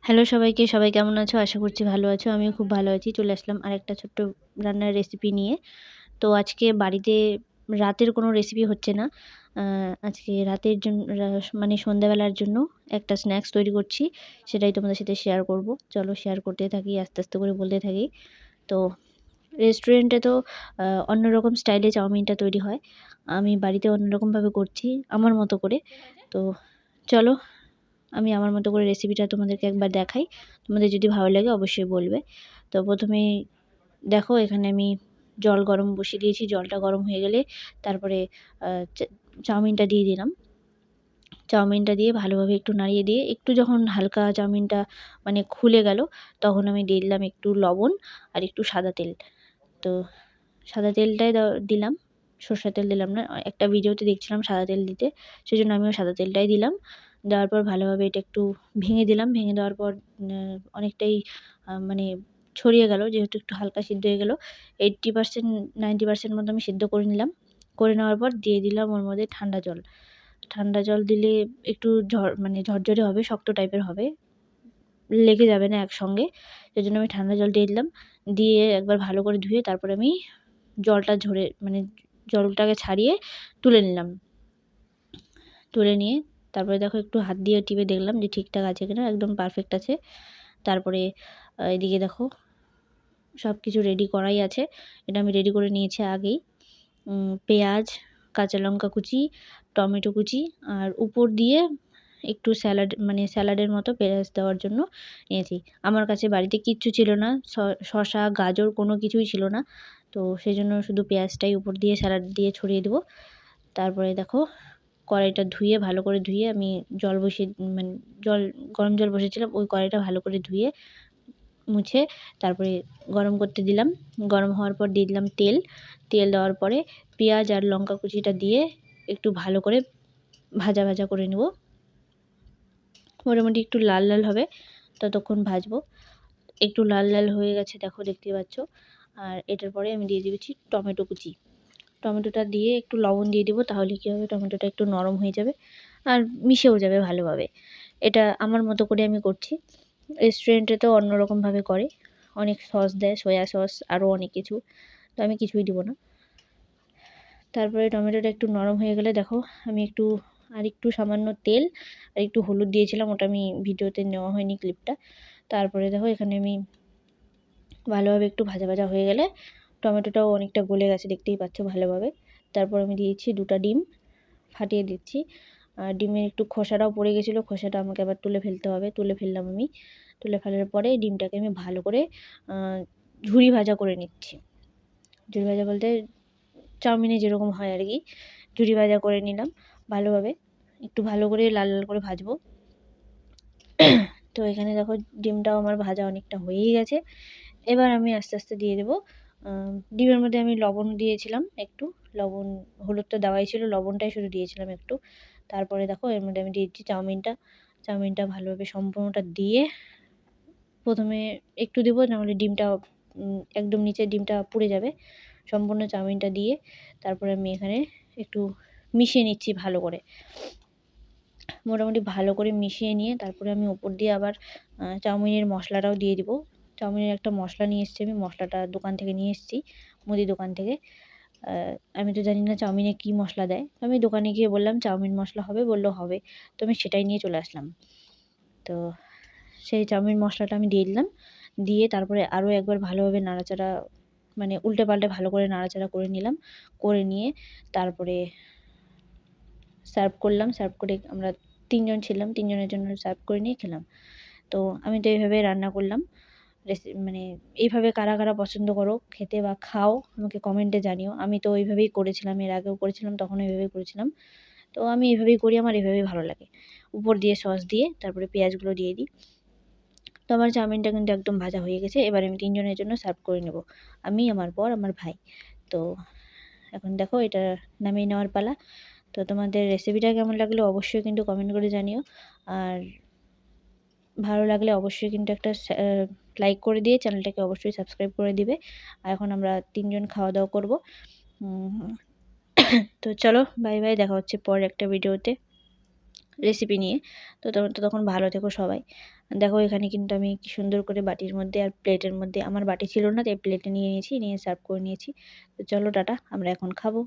Hello সবাইকে, সবাই কেমন আছো? আশা করছি ভালো আছো। আমিও খুব ভালো আছি। চলে আসলাম আরেকটা ছোট্ট রান্নার রেসিপি নিয়ে। তো আজকে বাড়িতে রাতের কোনো রেসিপি হচ্ছে না। আ আজকে রাতের মানে সন্ধ্যাবেলার জন্য একটা স্ন্যাক্স তৈরি করছি। সেটাই তোমাদের সাথে শেয়ার করব। চলো শেয়ার করতে থাকি, আস্তে, আস্তে করে বলতে থাকি। তো রেস্টুরেন্টে তো অন্যরকম স্টাইলে চাউমিনটা তৈরি হয়। আমি বাড়িতে অন্যরকমভাবে করছি আমার মতো করে। তো চলো আমি আমার মতো করে রেসিপিটা তোমাদেরকে একবার দেখাই। তোমাদের যদি ভালো লাগে অবশ্যই বলবে। তো প্রথমেই দেখো এখানে আমি জল গরম বসিয়ে দিয়েছি। জলটা গরম হয়ে গেলে তারপরে আ চা চাউমিনটা দিয়ে দিলাম। চাউমিনটা দিয়ে ভালোভাবে একটু নাড়িয়ে দিয়ে একটু যখন হালকা চাউমিনটা মানে খুলে গেল, তখন আমি দিয়ে দিলাম একটু লবণ আর একটু সাদা তেল। তো সাদা তেলটাই দিলাম। সর্ষের তেল দিলাম না। একটা ভিডিওতে দেখছিলাম সাদা তেল দিতে। সেজন্য আমিও সাদা তেলটাই দিলাম। দেওয়ার পর ভালোভাবে এটা একটু ভেঙে দিলাম। ভেঙে দেওয়ার পর অনেকটাই মানে ছড়িয়ে গেল, যেহেতু একটু হালকা সিদ্ধ হয়ে গেল। 80% 90% মতো আমি সিদ্ধ করে নিলাম। করে নেওয়ার পর দিয়ে দিলাম ওর মধ্যে ঠান্ডা জল। ঠান্ডা জল দিলে একটু মানে ঝরঝরে হবে, শক্ত টাইপের হবে। লেগে যাবে না একসঙ্গে। সেজন্য আমি ঠান্ডা জল দিয়ে দিলাম। দিয়ে একবার ভালো করে ধুয়ে তারপরে আমি জলটা ঝরে মানে জলটাকে ছাড়িয়ে তুলে নিলাম। তুলে নিয়ে তারপরে দেখো একটু হাত দিয়ে টিপে দেখলাম যে ঠিকঠাক আছে কিনা, একদম পারফেক্ট আছে। তারপরে এদিকে দেখো সব কিছু রেডি করাই আছে। এটা আমি রেডি করে নিয়েছি আগেই। পেঁয়াজ, কাঁচা লঙ্কা কুচি, টমেটো কুচি আর উপর দিয়ে একটু মানে স্যালাডের মতো পেঁয়াজ দেওয়ার জন্য নিয়েছি। আমার কাছে বাড়িতে কিচ্ছু ছিল না। শসা, গাজর কোনো কিছুই ছিল না। তো সেজন্য শুধু পেঁয়াজটাই উপর দিয়ে স্যালাড দিয়ে ছড়িয়ে দেবো। তারপরে দেখো কড়াইটা ধুয়ে ভালো করে ধুয়ে আমি জল বসিয়ে মানে গরম জল বসিয়েছিলাম। ওই কড়াইটা ভালো করে ধুয়ে মুছে তারপরে গরম করতে দিলাম। গরম হওয়ার পর দিয়ে দিলাম তেল। তেল দেওয়ার পরে পেঁয়াজ আর লঙ্কা কুচিটা দিয়ে একটু ভালো করে ভাজা, ভাজা করে নেব। মোটামুটি একটু লাল, লাল হবে ততক্ষণ ভাজবো। একটু লাল, লাল হয়ে গেছে দেখো, দেখতেই পাচ্ছ। আর এটার পরে আমি দিয়ে দিচ্ছি টমেটো কুচি। টমেটোটা দিয়ে একটু লবণ দিয়ে দিব, তাহলে কী হবে, টমেটোটা একটু নরম হয়ে যাবে আর মিশেও যাবে ভালোভাবে। এটা আমার মতো করে আমি করছি। রেস্টুরেন্টে তো অন্যরকমভাবে করে, অনেক সস দেয়, সয়া সস আরও অনেক কিছু। তো আমি কিছুই দিব না। তারপরে টমেটোটা একটু নরম হয়ে গেলে দেখো আমি একটু সামান্য তেল আর একটু হলুদ দিয়েছিলাম, ওটা আমি ভিডিওতে নেওয়া হয়নি ক্লিপটা। তারপরে দেখো এখানে আমি ভালোভাবে একটু ভাজা ভাজা হয়ে গেলে টমেটোটাও অনেকটা গলে গেছে, দেখতেই পাচ্ছ ভালোভাবে। তারপর আমি দিয়েছি 2টা ডিম, ফাটিয়ে দিচ্ছি। আর ডিমের একটু খোসাটাও পড়ে গেছিলো, খোসাটা আমাকে আবার তুলে ফেলতে হবে। তুলে ফেললাম আমি। তুলে ফেলার পরে ডিমটাকে আমি ভালো করে ঝুরি ভাজা করে নিচ্ছি। ঝুরি ভাজা বলতে চাউমিনে যেরকম হয় আর কি, ঝুরি ভাজা করে নিলাম ভালোভাবে। একটু ভালো করে লাল লাল করে ভাজবো। তো এখানে দেখো ডিমটাও আমার ভাজা অনেকটা হয়েই গেছে। এবার আমি আস্তে আস্তে দিয়ে দেবো। ডিমের মধ্যে আমি লবণ দিয়েছিলাম একটু। লবণ, হলুদ তো দেওয়াই ছিল, লবণটাই শুধু দিয়েছিলাম একটু। তারপরে দেখো এর মধ্যে আমি দিয়ে দিচ্ছি চাউমিনটা। চাউমিনটা ভালোভাবে সম্পূর্ণটা দিয়ে প্রথমে একটু দেবো, নাহলে ডিমটা একদম নিচের ডিমটা পুড়ে যাবে। সম্পূর্ণ চাউমিনটা দিয়ে তারপরে আমি এখানে একটু মিশিয়ে নিচ্ছি ভালো করে। মোটামুটি ভালো করে মিশিয়ে নিয়ে তারপরে আমি ওপর দিয়ে আবার চাউমিনের মশলাটাও দিয়ে দিব। চাউমিনের একটা মশলা নিয়ে এসেছি আমি, মশলাটা দোকান থেকে নিয়ে এসেছি, মুদি দোকান থেকে। আমি তো জানি না চাউমিনে কী মশলা দেয়। আমি দোকানে গিয়ে বললাম চাউমিন মশলা হবে, বলল হবে। তো আমি সেটাই নিয়ে চলে আসলাম। তো সেই চাউমিন মশলাটা আমি দিয়ে দিলাম। দিয়ে তারপরে আরও একবার ভালোভাবে নাড়াচাড়া মানে উল্টে পাল্টে ভালো করে নাড়াচাড়া করে নিলাম। করে নিয়ে তারপরে সার্ভ করলাম। সার্ভ করে আমরা 3 জন ছিলাম, 3 জনের জন্য সার্ভ করে নিয়ে খেলাম। তো আমি তো এইভাবে রান্না করলাম। মানে এইভাবে কারা, কারা পছন্দ করো খেতে বা খাও আমাকে কমেন্টে জানিও। আমি তো ওইভাবেই করেছিলাম, এর আগেও করেছিলাম, তখনও এভাবেই করেছিলাম। তো আমি এভাবেই করি, আমার এভাবেই ভালো লাগে। উপর দিয়ে সস দিয়ে তারপরে পেঁয়াজগুলো দিয়ে দিই। তো আমার চাউমিনটা কিন্তু একদম ভাজা হয়ে গেছে। এবার আমি 3 জনের জন্য সার্ভ করে নেব। আমি, আমার বর, আমার ভাই। তো এখন দেখো এটা নামিয়ে নেওয়ার পালা। তো তোমাদের রেসিপিটা কেমন লাগলো অবশ্যই কিন্তু কমেন্ট করে জানিও। আর ভালো লাগলে অবশ্যই কিন্তু একটা লাইক করে দিয়ে চ্যানেলটাকে অবশ্যই সাবস্ক্রাইব করে দিবে। আর এখন আমরা 3 জন খাওয়া দাওয়া করব। তো চলো বাই বাই, দেখা হচ্ছে পরের একটা ভিডিওতে। রেসিপি নিয়ে। তো তখন ভালো থেকো সবাই। দেখো এখানে কিন্তু আমি কি সুন্দর করে বাটির মধ্যে আর প্লেটের মধ্যে, আমার বাটি ছিল না তাই প্লেটে নিয়ে নিয়েছি, নিয়ে সার্ভ করে নিয়েছি। তো চলো টাটা, আমরা এখন খাবো।